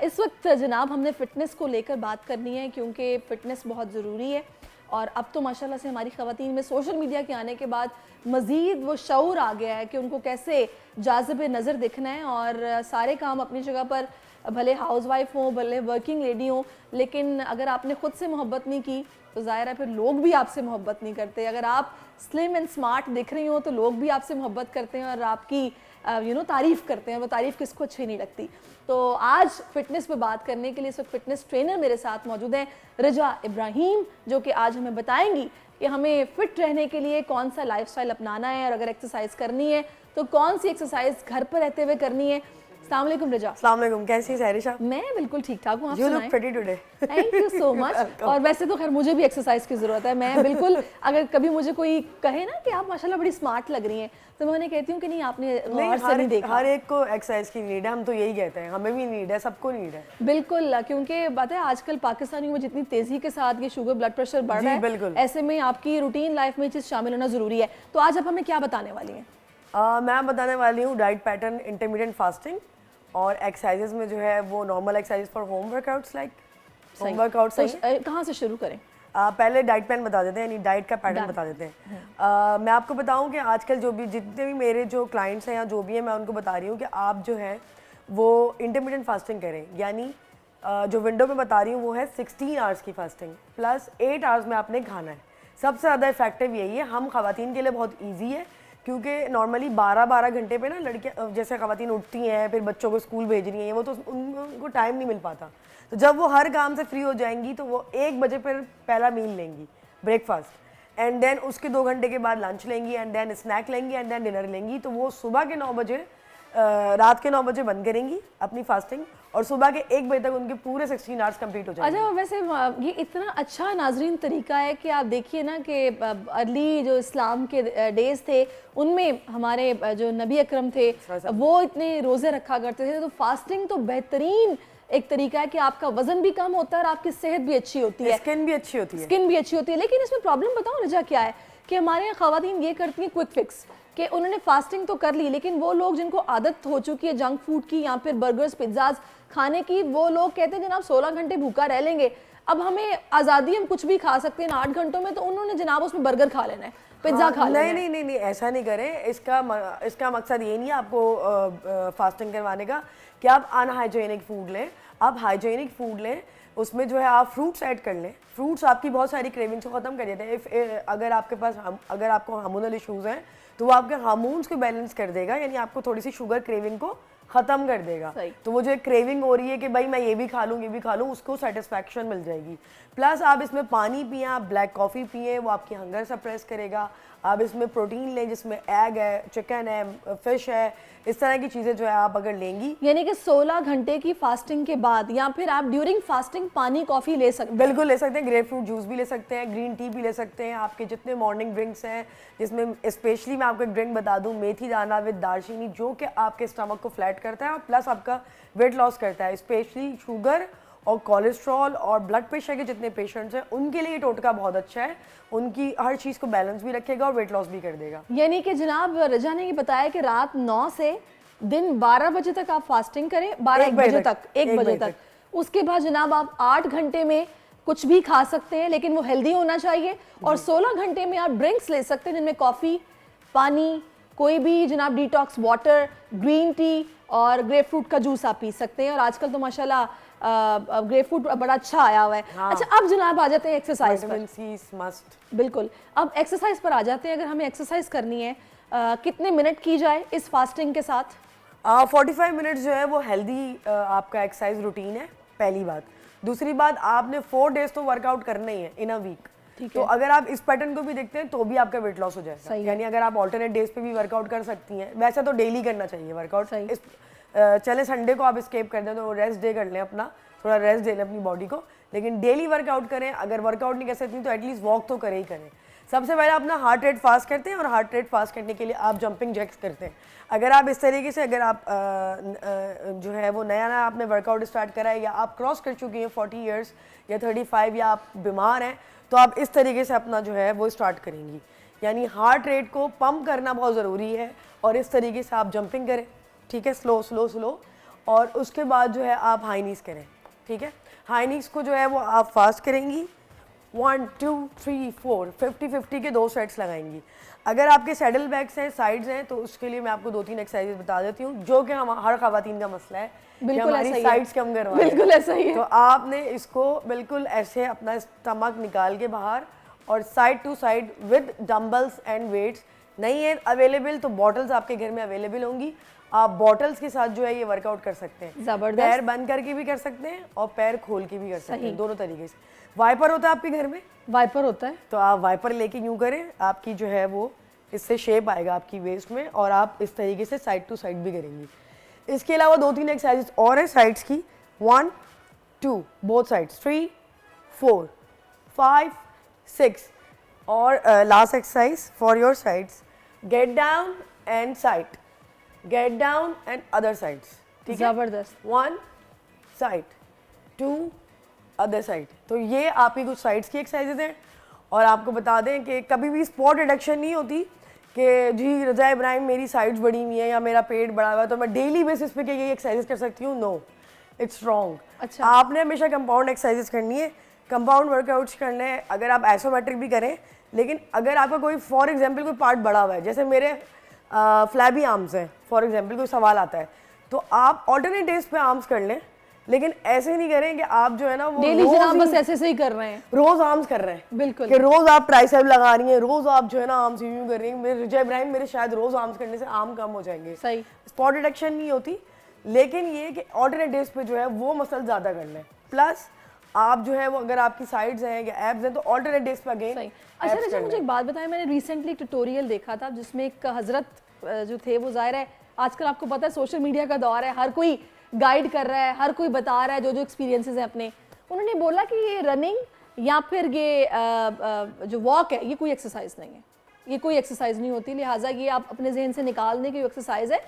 इस वक्त जनाब हमने फ़िटनेस को लेकर बात करनी है क्योंकि फ़िटनेस बहुत ज़रूरी है और अब तो माशाल्लाह से हमारी ख़वातीन में सोशल मीडिया के आने के बाद मज़ीद वो शऊर आ गया है कि उनको कैसे जाज़िब नज़र दिखना है और सारे काम अपनी जगह पर, भले हाउसवाइफ हों भले वर्किंग लेडी हों, लेकिन अगर आपने ख़ुद से मोहब्बत नहीं की तो ज़ाहिर है फिर लोग भी आपसे मोहब्बत नहीं करते। अगर आप स्लिम एंड स्मार्ट दिख रही हो तो लोग भी आपसे मोहब्बत करते हैं और आपकी तारीफ़ करते हैं। वो तारीफ़ किसको अच्छी नहीं लगती। तो आज फ़िटनेस पे बात करने के लिए इस वक्त फ़िटनेस ट्रेनर मेरे साथ मौजूद हैं, रजा इब्राहिम, जो कि आज हमें बताएंगी कि हमें फ़िट रहने के लिए कौन सा लाइफस्टाइल अपनाना है और अगर एक्सरसाइज करनी है तो कौन सी एक्सरसाइज घर पर रहते हुए करनी है। अस्सलाम वालेकुम रजा। अस्सलाम वालेकुम, कैसी सारिशा? मैं बिल्कुल ठीक ठाक हूँ, आप You सुनाएं? look pretty today. Thank you so much. और वैसे तो खैर मुझे भी एक्सरसाइज की ज़रूरत है। मैं बिल्कुल अगर कभी मुझे कोई कहे ना कि आप माशाल्लाह बड़ी स्मार्ट लग रही हैं तो मैं उन्हें कहती हूँ कि नहीं आपने गौर से नहीं देखा। हर एक को एक्सरसाइज की नीड है, हम तो यही कहते हैं, हमें भी नीड है, सबको नीड है। बिल्कुल, क्योंकि बात है आजकल पाकिस्तानियों में जितनी तेज़ी के साथ ये शुगर ब्लड प्रेशर बढ़ रहा है, बिल्कुल। ऐसे में आपकी रूटीन लाइफ में ये चीज़ शामिल होना ज़रूरी है। तो आज आप हमें क्या बताने वाली हैं? मैं बताने वाली हूँ डाइट पैटर्न, इंटरमीडिएट फास्टिंग और एक्सरसाइजेस में जो है वो normal exercise for home workouts like home workout. कहाँ से शुरू करें? पहले डाइट प्लान बता देते हैं, यानी डाइट का पैटर्न बता देते हैं। मैं आपको बताऊं कि आजकल जो भी जितने भी मेरे जो क्लाइंट्स हैं या जो भी हैं, मैं उनको बता रही हूँ कि आप जो है वो इंटरमीडिएट फास्टिंग करें, यानी जो विंडो में बता रही हूँ वो है 16 आवर्स की फास्टिंग प्लस 8 आवर्स में आपने खाना है। सबसे ज़्यादा इफेक्टिव यही है, हम ख़वातीन के लिए बहुत ईजी है क्योंकि नॉर्मली 12-12 घंटे पे ना लड़कियाँ जैसे ख़वातीन उठती हैं, फिर बच्चों को स्कूल भेज रही हैं, वो तो उनको टाइम नहीं मिल पाता। तो जब वो हर काम से फ्री हो जाएंगी तो वो 1 बजे पर पहला मील लेंगी, ब्रेकफास्ट, एंड देन उसके 2 घंटे के बाद लंच लेंगी, एंड देन स्नैक लेंगी, एंड देन डिनर लेंगी। तो वो सुबह के 9 बजे रात के 9 बजे बंद करेंगी अपनी फास्टिंग और सुबह के 1 बजे तक उनके पूरे 16 आवर्स कंप्लीट हो जाएंगे। अच्छा, वैसे ये इतना अच्छा नाजरीन तरीका है कि आप देखिए ना कि अर्ली जो इस्लाम के डेज थे उनमें हमारे जो नबी अकरम थे वो इतने रोज़े रखा करते थे। तो फास्टिंग तो बेहतरीन एक तरीका है कि आपका वजन भी कम होता है और आपकी सेहत भी अच्छी होती है, स्किन भी अच्छी होती है। स्किन भी अच्छी होती है। लेकिन इसमें प्रॉब्लम बताओ रजा क्या है कि हमारे यहाँ ख़वातीन ये करती हैं क्विक फिक्स कि उन्होंने फास्टिंग तो कर ली, लेकिन वो लोग जिनको आदत हो चुकी है जंक फूड की या फिर बर्गर्स पिज्ज़ाज खाने की, वो लोग कहते हैं जनाब 16 घंटे भूखा रह लेंगे, अब हमें आज़ादी, हम कुछ भी खा सकते हैं 8 घंटों में, तो उन्होंने जनाब उसमें बर्गर खा लेना है, पिज्ज़ा खा लेना है। नहीं, ऐसा नहीं करें। इसका मकसद ये नहीं है आपको फास्टिंग करवाने का कि आप अनहाइजीनिक फूड लें। आप हाइजीनिक फूड लें, उसमें जो है आप फ्रूट्स ऐड कर लें। फ्रूट्स आपकी बहुत सारी क्रेविंग्स को ख़त्म कर देते हैं। अगर आपको हार्मोनल इश्यूज़ हैं तो वो आपके हार्मोन्स को बैलेंस कर देगा, यानी आपको थोड़ी सी शुगर क्रेविंग को ख़त्म कर देगा। तो वो जो एक क्रेविंग हो रही है कि भाई मैं ये भी खा लूँ, उसको सेटिस्फैक्शन मिल जाएगी। प्लस आप इसमें पानी पिएं, आप ब्लैक कॉफ़ी पिएं, वो आपकी हंगर सप्रेस करेगा। आप इसमें प्रोटीन लें जिसमें एग है, चिकन है, फिश है, इस तरह की चीज़ें जो है आप अगर लेंगी, यानी कि 16 घंटे की फास्टिंग के बाद या फिर आप ड्यूरिंग फास्टिंग पानी कॉफ़ी ले सकते हैं। बिल्कुल ले सकते हैं। ग्रेप फ्रूट जूस भी ले सकते हैं, ग्रीन टी भी ले सकते हैं। आपके जितने मॉर्निंग ड्रिंक्स हैं, जिसमें स्पेशली मैं आपको एक ड्रिंक बता दूं, मेथी दाना विद दालचीनी, जो कि आपके स्टमक को फ्लैट करता है और प्लस आपका वेट लॉस करता है। स्पेशली शुगर और कोलेस्ट्रॉल और ब्लड प्रेशर के जितने पेशेंट्स हैं उनके लिए ये टोटका बहुत अच्छा है, उनकी हर चीज़ को बैलेंस भी रखेगा और वेट लॉस भी कर देगा। यानी कि जनाब रजा ने ये बताया कि रात 9 से दिन 12 बजे तक आप फास्टिंग करें, 12 1 बजे तक। उसके बाद जनाब आप 8 घंटे में कुछ भी खा सकते हैं, लेकिन वो हेल्दी होना चाहिए, और 16 घंटे में आप ड्रिंक्स ले सकते हैं जिनमें कॉफ़ी, पानी, कोई भी जनाब डिटॉक्स वाटर, ग्रीन टी और ग्रेप फ्रूट का जूस आप पी सकते हैं। और आजकल तो माशाल्लाह ग्रेप फ्रूट बड़ा अच्छा आया हुआ है। हाँ। अच्छा, अब जनाब आ जाते हैं एक्सरसाइज पर। मस्ट। बिल्कुल, अब एक्सरसाइज पर आ जाते हैं। अगर हमें एक्सरसाइज करनी है कितने मिनट की जाए इस फास्टिंग के साथ? 45 मिनट्स जो है वो हेल्दी आपका एक्सरसाइज रूटीन है, पहली बात। दूसरी बात, आपने 4 डेज तो वर्कआउट करना ही है इन अ वीक। तो अगर आप इस पैटर्न को भी देखते हैं तो भी आपका वेट लॉस हो जाएगा। यानी अगर आप ऑल्टरनेट डेज पे भी वर्कआउट कर सकती हैं, वैसे तो डेली करना चाहिए वर्कआउट। चले संडे को आप स्केप कर दें तो रेस्ट डे कर लें, अपना थोड़ा रेस्ट दे लें अपनी बॉडी को, लेकिन डेली वर्कआउट करें। अगर वर्कआउट नहीं कर सकती तो एटलीस्ट वॉक तो करें ही करें। सबसे पहले अपना हार्ट रेट फास्ट करते हैं और हार्ट रेट फास्ट करने के लिए आप जंपिंग जैक्स करते हैं। अगर आप इस तरीके से, अगर आप जो है वो नया आपने वर्कआउट स्टार्ट करा है या आप क्रॉस कर चुकी हैं 40 इयर्स या 35 या आप बीमार हैं, तो आप इस तरीके से अपना जो है वो स्टार्ट करेंगी। यानी हार्ट रेट को पंप करना बहुत ज़रूरी है और इस तरीके से आप जंपिंग करें, ठीक है, स्लो स्लो स्लो। और उसके बाद जो है आप हाई नीज करें, ठीक है। हाई नीज को जो है वो आप फास्ट करेंगी, 1 2 3 4 50-50 के 2 सेट्स लगाएंगी। अगर आपके सैडल बैग्स हैं, साइड्स हैं, तो उसके लिए मैं आपको 2-3 एक्सरसाइजेस बता देती हूँ, जो कि हम हर खवातीन का मसला है कि बिल्कुल हमारी ऐसा ही साइड्स है। कम करवाएं। बिल्कुल ऐसा ही है। तो आपने इसको बिल्कुल ऐसे अपना स्टमक निकाल के बाहर और side to side with dumbbells and weights. नहीं है अवेलेबल तो बॉटल्स आपके घर में अवेलेबल होंगी, आप बॉटल्स के साथ जो है ये वर्कआउट कर सकते हैं। जबरदस्त। पैर बंद करके भी कर सकते हैं और पैर खोल के भी कर सकते हैं, दोनों तरीके से। वाइपर होता है आपके घर में? वाइपर होता है, तो आप वाइपर लेके यूं करें, आपकी जो है वो इससे शेप आएगा आपकी वेस्ट में, और आप इस तरीके से साइड टू साइड भी करेंगी। इसके अलावा 2-3 एक्सरसाइजेस और है साइड्स की, 1 2 बोथ साइड्स, 3 4 5 6 और last exercise for your sides, get down and side, get down and other sides, ठीक है। जबरदस्त। 1 साइड 2 अदर साइड। तो ये आपकी कुछ साइड्स की एक्सरसाइजेज हैं। और आपको बता दें कि कभी भी स्पॉट रिडक्शन नहीं होती कि जी रज़ा इब्राहिम मेरी साइड्स बड़ी हुई हैं या मेरा पेट बड़ा हुआ है तो मैं डेली बेसिस पे ये एक्सरसाइज कर सकती हूँ। No, it's wrong. अच्छा। आपने हमेशा कंपाउंड एक्सरसाइजेस करनी है, कंपाउंड वर्कआउट्स करने हैं। अगर आप आइसोमेट्रिक भी करें, लेकिन अगर आपका कोई फॉर एग्जाम्पल कोई पार्ट बड़ा हुआ है, जैसे मेरे फ्लैबी आर्म्स हैं फॉर एग्जाम्पल, कोई सवाल आता है, तो आप ऑल्टरनेट डेज पे आर्म्स कर लें, लेकिन ऐसे नहीं करें कि आप जो है ना वो डेली जनाब बस ऐसे से ही कर रहे हैं, रोज आर्म्स कर रहे हैं। बिल्कुल कि रोज आप ट्राइसेप लगा रही हैं, रोज आप जो है ना आर्म्स यूं कर रही हैं। मेरे रज़ा इब्राहिम मेरे शायद रोज आर्म्स करने से आर्म कम हो जाएंगे। सही। स्पॉट रिडक्शन नहीं होती, लेकिन ये कि ऑल्टरनेट डेज पे जो है वो मसल ज्यादा कर लें। प्लस आप जो है वो अगर आपकी साइड्स हैं या एब्स हैं तो ऑल्टरनेट डेज पे अगेन। अच्छा रज़ा, मुझे एक बात बताएं, मैंने रिसेंटली ट्यूटोरियल देखा था जिसमें एक हजरत जो थे, वो जाहिर है आजकल आपको पता है सोशल मीडिया का दौर है, हर कोई गाइड कर रहा है, हर कोई बता रहा है जो जो एक्सपीरियंसेस हैं अपने। उन्होंने बोला कि ये रनिंग या फिर ये जो वॉक है ये कोई एक्सरसाइज नहीं है, ये कोई एक्सरसाइज नहीं होती, लिहाजा ये आप अपने जहन से निकाल दें कि ये एक्सरसाइज है।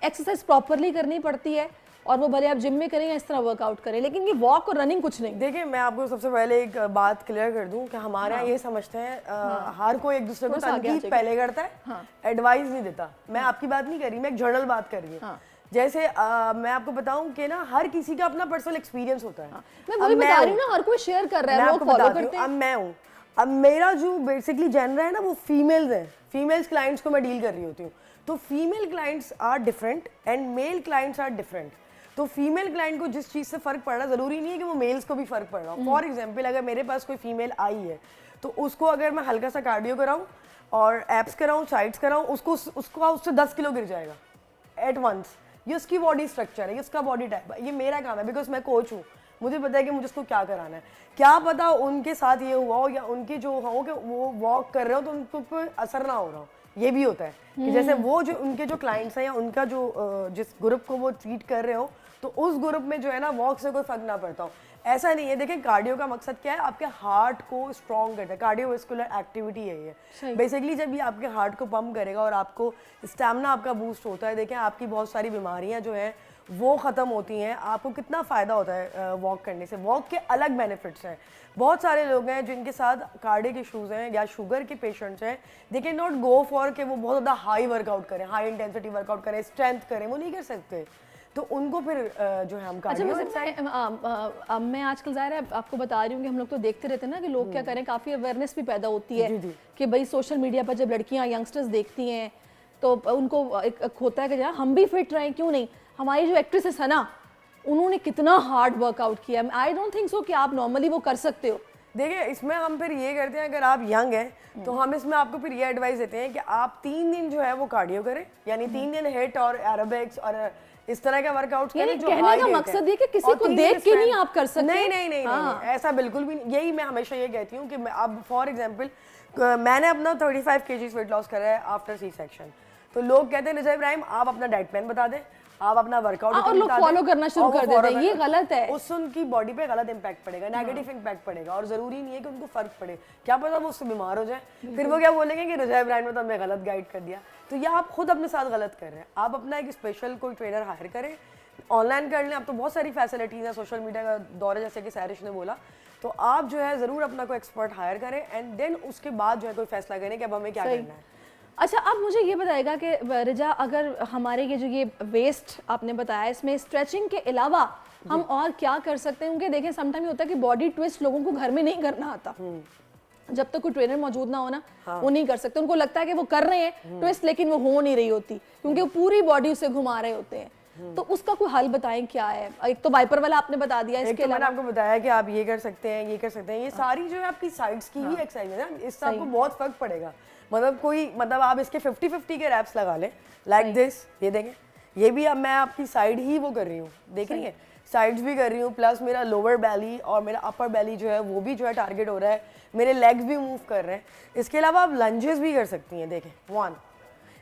एक्सरसाइज प्रॉपरली करनी पड़ती है, और वो भले आप जिम में करें या इस तरह वर्कआउट करें, लेकिन ये वॉक और रनिंग कुछ नहीं। देखिए मैं आपको सबसे पहले एक बात क्लियर कर दूं कि हमारे यहाँ ये समझते हैं हर कोई एक दूसरे को तनकीद पहले करता है, एडवाइस नहीं देता। मैं आपकी बात नहीं कर रही, मैं एक जनरल बात कर रही हूँ। जैसे मैं आपको बताऊं कि ना हर किसी का अपना पर्सनल एक्सपीरियंस होता है। मैं वही बता रही हूँ ना, हर कोई शेयर कर रहा है, लोग फॉलो करते हैं। अब मैं हूँ, अब मेरा जो बेसिकली जेनर है ना वो फीमेल्स है, फीमेल्स क्लाइंट्स को मैं डील कर रही होती हूँ। तो female clients are different and male clients are different. तो फीमेल क्लाइंट को जिस चीज़ से फ़र्क पड़ रहा है ज़रूरी नहीं है कि वो मेल्स को भी फ़र्क पड़ रहा हो। फॉर एग्जाम्पल अगर मेरे पास कोई फीमेल आई है तो उसको अगर मैं हल्का सा कार्डियो कराऊँ और एप्स कराऊँ, साइड्स कराऊँ, उसको उससे 10 किलो गिर जाएगा एट वंस। ये उसकी बॉडी स्ट्रक्चर है, ये उसका बॉडी टाइप है, ये मेरा काम है बिकॉज मैं कोच हूँ, मुझे पता है कि मुझे उसको क्या कराना है। क्या पता उनके साथ ये हुआ हो या उनके जो हो कि वो वॉक कर रहे हो तो उनको कोई असर ना हो रहा हो, ये भी होता है कि जैसे वो जो उनके जो क्लाइंट्स हैं या उनका जो जिस ग्रुप को वो ट्रीट कर रहे हो तो उस ग्रुप में जो है ना वॉक से कोई फर्क ना पड़ता हो, ऐसा नहीं है। देखिए कार्डियो का मकसद क्या है, आपके हार्ट को स्ट्रॉन्ग करता है, कार्डियोवैस्कुलर एक्टिविटी है ये। बेसिकली जब ये आपके हार्ट को पंप करेगा और आपको स्टैमिना आपका बूस्ट होता है, देखें आपकी बहुत सारी बीमारियां जो हैं वो ख़त्म होती हैं। आपको कितना फ़ायदा होता है वॉक करने से, वॉक के अलग बेनिफिट्स हैं। बहुत सारे लोग हैं जिनके साथ कार्डियक इशूज़ हैं या शुगर के पेशेंट्स हैं, they can not go for कि वो बहुत ज़्यादा हाई वर्कआउट करें, हाई इंटेंसिटी वर्कआउट करें, स्ट्रेंथ करें, वो नहीं कर सकते। तो उनको फिर जो है हम कार्डियो। अच्छा मैं आजकल ज़ाहिर है आपको बता रही हूँ कि हम लोग तो देखते रहते हैं ना कि लोग क्या करें, काफ़ी अवेयरनेस भी पैदा होती है कि भाई सोशल मीडिया पर जब लड़कियाँ यंगस्टर्स देखती हैं तो उनको एक होता है कि यार हम भी फिट रहें, क्यों नहीं। हमारी जो एक्ट्रेसेस है ना, उन्होंने कितना हार्ड वर्कआउट किया, आई डोंट थिंक सो कि आप नॉर्मली वो कर सकते हो। देखिए इसमें हम फिर ये करते हैं, अगर आप यंग हैं तो हम इसमें आपको फिर ये एडवाइस देते हैं कि आप 3 दिन जो है वो कार्डियो करें, यानी 3 दिन हिट और एरोबिक्स और इस तरह का वर्कआउट करें जो कहने का मकसद ये कि किसी को देख के नहीं आप कर सकते। नहीं नहीं नहीं, नहीं ऐसा बिल्कुल भी नहीं। यही मैं हमेशा ये कहती हूँ कि अब फॉर एग्जांपल मैंने अपना 35 kg वेट लॉस करा है आफ्टर सी सेक्शन, तो लोग कहते हैं रज़ा इब्राहिम आप अपना डाइट प्लान बता दें, आप अपना वर्कआउट और लोग फॉलो करना शुरू कर देते हैं, ये गलत है। उससे उनकी बॉडी पे गलत इंपैक्ट पड़ेगा, नेगेटिव इंपैक्ट पड़ेगा, और जरूरी नहीं है कि उनको फर्क पड़े, क्या पता वो उससे बीमार हो जाए, फिर वो क्या बोलेंगे कि रज़ा इब्राहिम ने तो हमें गलत गाइड कर दिया। तो ये आप खुद अपने साथ गलत कर रहे हैं। आप अपना एक स्पेशल कोई ट्रेनर हायर करें, ऑनलाइन कर लें, अब तो बहुत सारी फैसिलिटीज़ हैं, सोशल मीडिया का दौर है जैसे कि सैरिश ने बोला, तो आप जो है ज़रूर अपना कोई एक्सपर्ट हायर करें एंड देन उसके बाद जो है कोई फैसला करें कि अब हमें क्या करना है। अच्छा, अब मुझे ये बताएगा कि रिजा, अगर हमारे ये वेस्ट आपने बताया, इसमें स्ट्रेचिंग के अलावा हम और क्या कर सकते हैं? क्योंकि देखें समटाइम होता है कि बॉडी ट्विस्ट लोगों को घर में नहीं करना आता, जब तक कोई ट्रेनर मौजूद ना हो ना, वो नहीं कर सकते। उनको लगता है कि वो कर रहे हैं ट्विस्ट, लेकिन वो हो नहीं रही होती क्योंकि वो पूरी बॉडी उसे घुमा रहे होते हैं। तो उसका कोई हल बताएं क्या है? एक तो वाइपर वाला आपने बता दिया, इसके मैंने आपको बताया कि आप ये कर सकते हैं, ये कर सकते हैं। ये सारी जो है आपकी साइड्स की ही एक्सरसाइज है ना, इससे आपको बहुत फर्क पड़ेगा। मतलब आप इसके 50-50 के रैप्स लगा लें, लाइक दिस। ये देखें, ये भी अब मैं आपकी साइड ही वो कर रही हूँ, देख रही है, साइड्स भी कर रही हूँ, प्लस मेरा लोअर बैली और मेरा अपर बैली जो है वो भी जो है टारगेट हो रहा है, मेरे लेग्स भी मूव कर रहे हैं। इसके अलावा आप लंजेस भी कर सकती हैं, देखें 1।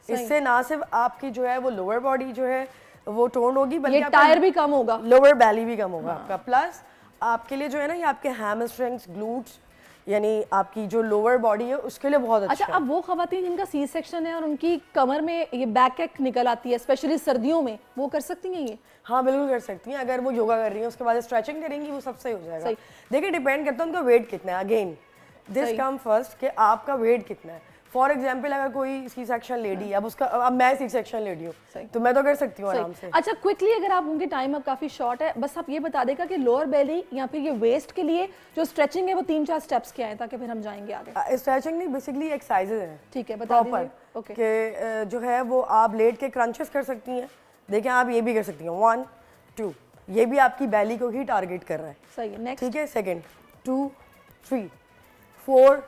इससे ना सिर्फ आपकी जो है वो लोअर बॉडी जो है वो टोन होगी, बल्कि टायर भी कम होगा, लोअर बैली भी कम होगा आपका। प्लस आपके लिए जो है ना, ये आपके हैमस्ट्रिंग्स, ग्लूट्स, यानी आपकी जो लोअर बॉडी है उसके लिए बहुत अच्छा है। अब वो खवातीन जिनका सी सेक्शन है और उनकी कमर में ये बैक एक निकल आती है, स्पेशली सर्दियों में, वो कर सकती हैं ये? हाँ बिल्कुल कर सकती हैं। अगर वो योगा कर रही हैं, उसके बाद स्ट्रेचिंग करेंगी, वो सब सही हो जाएगा। देखिए डिपेंड करता है उनका वेट कितना है। अगेन दिस कम फर्स्ट कि आपका वेट कितना है। फॉर एग्जाम्पल अगर कोई सी सेक्शन लेडी, अब मैं सी सेक्शन लेडी हूँ तो मैं तो कर सकती हूँ आराम से। अच्छा, क्विकली, अगर आप उनकी टाइम अब काफी शॉर्ट है, बस आप ये बता देगा कि लोअर बेली या फिर ये वेस्ट के लिए जो स्ट्रेचिंग है वो 3-4 स्टेप्स क्या है, ताकि फिर हम जाएंगे आगे। स्ट्रेचिंग नहीं, बेसिकली एक्सरसाइजेज हैं। ठीक है, बता दीजिए। ओके, कि जो है वो आप लेट के क्रंचेस कर सकती हैं। देखें, आप ये भी कर सकती हैं 1 2, ये भी आपकी बैली को ही टारगेट कर रहा है। सही है। नेक्स्ट, ठीक है, सेकंड 2 3 4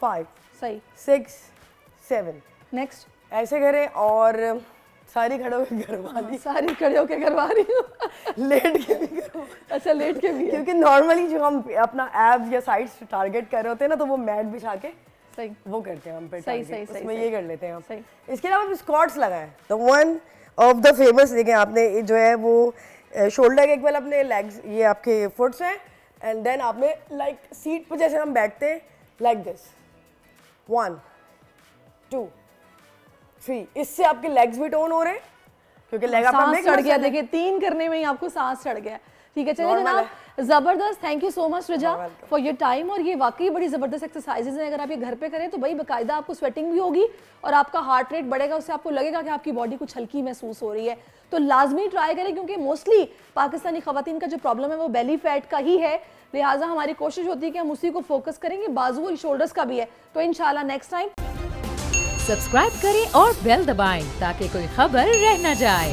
5 सही, 6 7। नेक्स्ट, ऐसे करें और सारी खड़े होकर करवा ली। सारी खड़े होकर करवा रही हूँ। लेट के भी करवा। अच्छा, लेट के भी, क्योंकि नॉर्मली जो हम अपना एब्स या साइड्स टारगेट कर रहे होते हैं ना, तो वो मैट बिछा के सही वो करते हैं हम पे। सही उसमें ये कर लेते हैं हम। सही। इसके अलावा स्क्वाट्स लगाएं, तो वन ऑफ द फेमस, देखें आपने जो है वो शोल्डर के इक्वल अपने लेग्स, ये आपके फुट्स हैं, एंड देन आपने लाइक सीट पर जैसे हम बैठते हैं, लाइक दिस 1 2 3। इससे आपके लेग्स भी टोन हो रहे हैं, क्योंकि लेग अप सांस चढ़ गया। देखिए 3 करने में ही आपको सांस चढ़ गया। ठीक है, चलिए जनाब, जबरदस्त। Thank you so much Riza for your time. और ये वाकई बड़ी जबरदस्त एक्सरसाइजेज हैं, अगर आप ये घर पे करें तो भाई बाकायदा आपको स्वेटिंग भी होगी और आपका हार्ट रेट बढ़ेगा, उससे आपको लगेगा कि आपकी बॉडी कुछ हल्की महसूस हो रही है। तो लाजमी ट्राई करें, क्योंकि मोस्टली पाकिस्तानी खवातीन का जो प्रॉब्लम है वो बेली फैट का ही है, लिहाजा हमारी कोशिश होती है कि हम उसी को फोकस करेंगे। बाजू और शोल्डर्स का भी है, तो इंशाल्लाह नेक्स्ट टाइम सब्सक्राइब करें और बेल दबाएं ताकि कोई खबर रह न जाए।